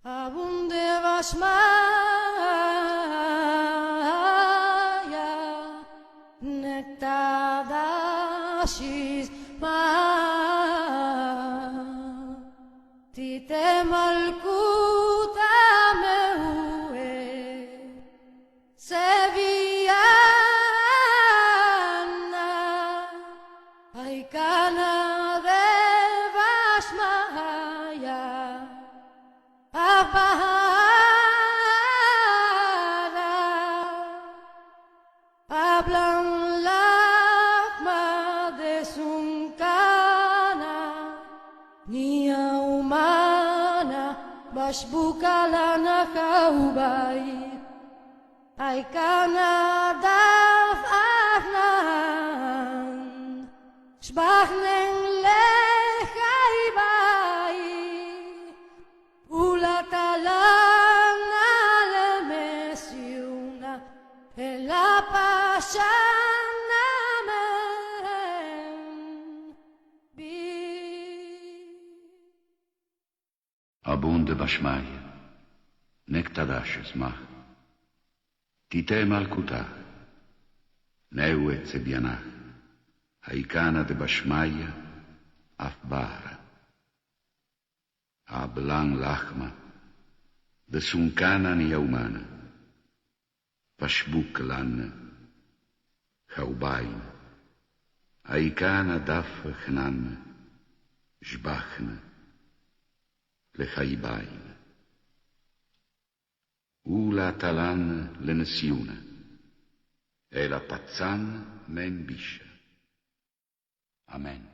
Abunde Vashmaya Nektadashis Ma Tite Malkuta Meue Seviana Aikana de Vashmaya Apahara hablan lakma de sunkana niya umana bashbukala na kaubay ay kanadaf afnan shbachneng lechaybay Ulatala lemesiuna e la pasciana Abunde Vashmaya, Nektadash Smach, Tite Malkutah, Neuet Sebianach, Haikana de Vashmaya, Afbara, Ablang Lachma, de Sunkana Niaumana, Vashbuk Lanne, Chaubain, Haikana Daf Chnanne, Jbachne, Lechaibain. Ula talan lenesiuna, e la pazzan men bisha. Amen.